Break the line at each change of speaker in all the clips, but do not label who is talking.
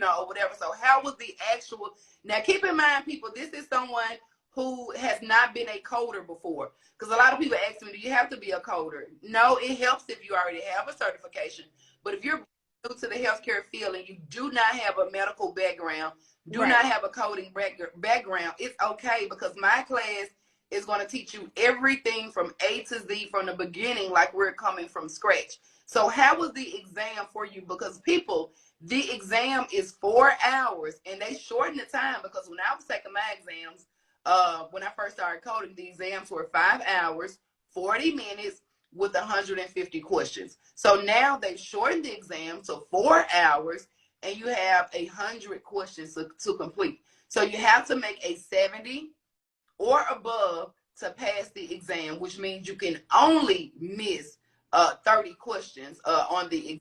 or whatever. So how was the actual, now keep in mind, people, this is someone who has not been a coder before. Because a lot of people ask me, do you have to be a coder? No, it helps if you already have a certification. But if you're new to the healthcare field and you do not have a medical background, do not have a coding background, it's okay, because my class is going to teach you everything from A to Z from the beginning, like we're coming from scratch. So how was the exam for you? Because people, the exam is 4 hours, and they shortened the time, because when I was taking my exams, when I first started coding, the exams were 5 hours, 40 minutes with 150 questions. So now they've shortened the exam to 4 hours, and you have 100 questions to complete. So you have to make a 70 or above to pass the exam, which means you can only miss 30 questions on the exam.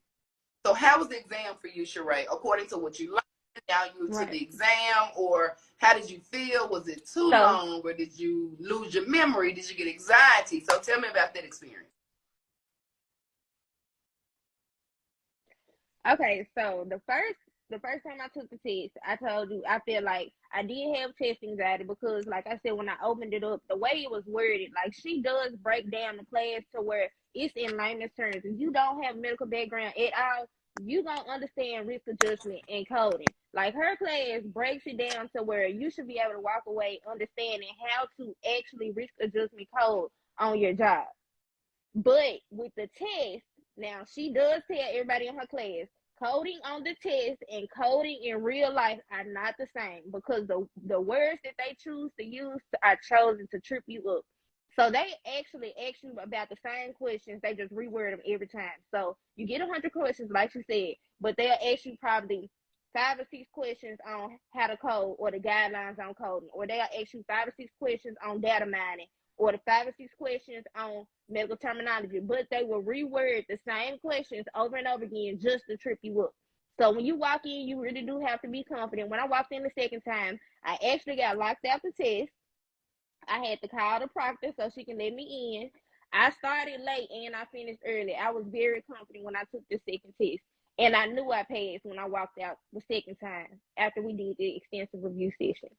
So how was the exam for you, Charrae? According to what you learned, now you to the exam, or how did you feel? Was it too long, or did you lose your memory? Did you get anxiety? So tell me about that experience.
Okay, so the first time I took the test, I told you I feel like I did have test anxiety because, like I said, when I opened it up, the way it was worded, like she does break down the class to where it's in layman's terms. If you don't have medical background at all, you don't understand risk adjustment and coding. Like her class breaks it down to where you should be able to walk away understanding how to actually risk adjustment code on your job. But with the test, now she does tell everybody in her class, coding on the test and coding in real life are not the same, because the words that they choose to use are chosen to trip you up. So they actually ask you about the same questions. They just reword them every time. So you get 100 questions, like you said, but they'll ask you probably 5 or 6 questions on how to code or the guidelines on coding, or they'll ask you 5 or 6 questions on data mining, or the 5 or 6 questions on medical terminology. But they will reword the same questions over and over again just to trip you up. So when you walk in, you really do have to be confident. When I walked in the second time, I actually got locked out the test. I had to call the proctor so she can let me in. I started late and I finished early. I was very confident when I took the second test. And I knew I passed when I walked out the second time after we did the extensive review session.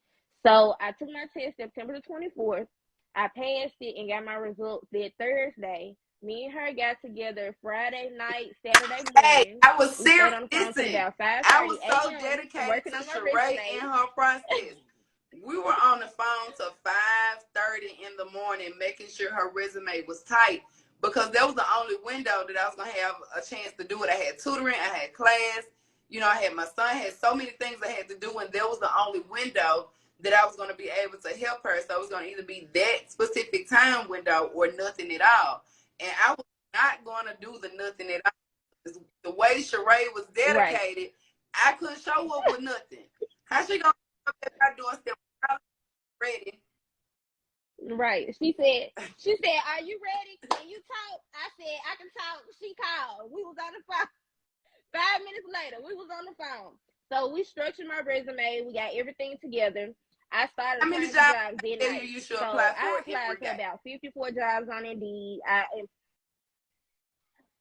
So I took my test September the 24th. I passed it and got my results that Thursday. Me and her got together Friday night, Saturday morning.
Hey, I was
We stayed
serious.
on the phone till about 5:30
I was so
a.m.
dedicated
working
to
on my
Charrae
resume.
and her process. We were on the phone till 5:30 in the morning, making sure her resume was tight, because that was the only window that I was gonna have a chance to do it. I had tutoring, I had class, I had my son, had so many things I had to do, and that was the only window that I was gonna be able to help her. So it was gonna either be that specific time window or nothing at all. And I was not gonna do the nothing at all. The way Charrae was dedicated, I couldn't show up with nothing. How she gonna at my doorstep ready?
Right. She said, are you ready? Can you talk? I said, I can talk. She called. We was on the phone. 5 minutes later, we was on the phone. So we structured my resume. We got everything together. I started applying for jobs that night.
You should
so
apply for
I applied to about 54 jobs on Indeed.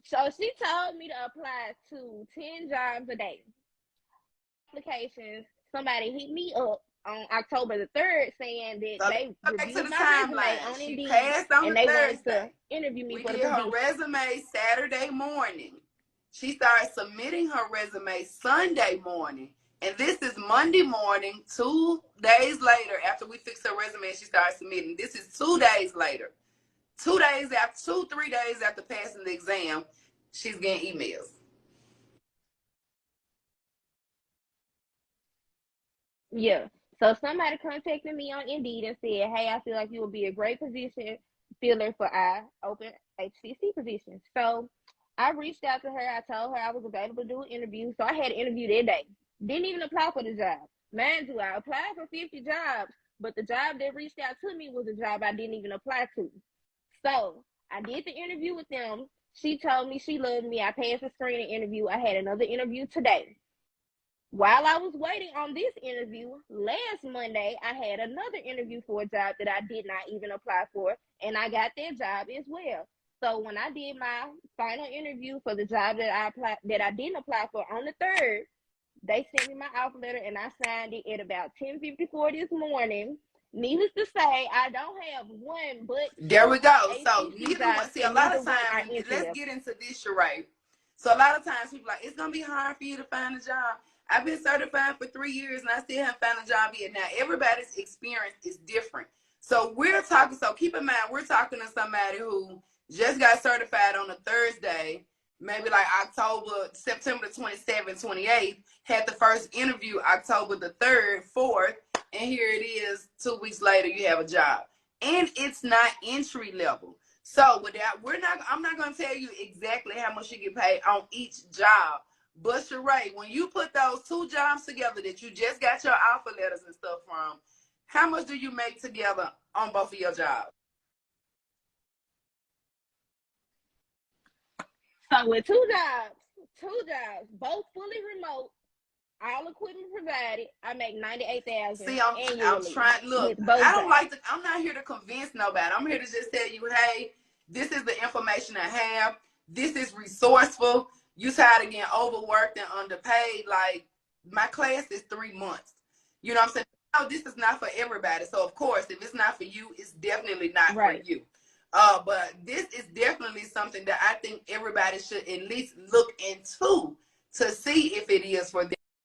So she told me to apply to 10 jobs a day. Applications. Somebody hit me up on October the 3rd saying that they reviewed my resume on Indeed and they wanted to interview me for the position.
We did her resume Saturday morning. She started submitting her resume Sunday morning. And this is Monday morning, 2 days later, after we fixed her resume, she started submitting. This is 2 days later. 3 days after passing the exam, she's getting emails.
Yeah. So somebody contacted me on Indeed and said, hey, I feel like you would be a great position filler for our open HCC position. So I reached out to her. I told her I was available to do an interview. So I had an interview that day. Didn't even apply for the job. Mind you, I applied for 50 jobs, but the job that reached out to me was a job I didn't even apply to. So I did the interview with them. She told me she loved me. I passed the screening interview. I had another interview today. While I was waiting on this interview, last Monday, I had another interview for a job that I did not even apply for, and I got that job as well. So when I did my final interview for the job that I didn't apply for on the 3rd, They sent me my offer letter, and I signed it at about 10:54 this morning. Needless to say, I don't have one but
There we
two
go. So
ACC
neither one.
jobs,
See, a
and
lot
neither
of
one are
times, let's
entry-level.
get into this, Charrae. So a lot of times people are like, it's gonna be hard for you to find a job. I've been certified for 3 years and I still haven't found a job yet. Now everybody's experience is different. So we're talking. So keep in mind, we're talking to somebody who just got certified on a Thursday, maybe like September 27th, 28th. Had the first interview October the 3rd, 4th, and here it is. 2 weeks later, you have a job. And it's not entry level. So with that, I'm not gonna tell you exactly how much you get paid on each job. But Charrae, when you put those two jobs together that you just got your offer letters and stuff from, how much do you make together on both of your jobs?
So with two jobs, both fully remote, all equipment provided, I make $98,000
See,
annually.
I'm trying. Look,
with both
I don't
jobs.
like to. I'm not here to convince nobody. I'm here to just tell you, hey, this is the information I have. This is resourceful. You tired of getting overworked and underpaid? Like my class is 3 months. You know what I'm saying? No, this is not for everybody. So of course, if it's not for you, it's definitely not
Right.
for you. But this is definitely something that I think everybody should at least look into to see if it is for them.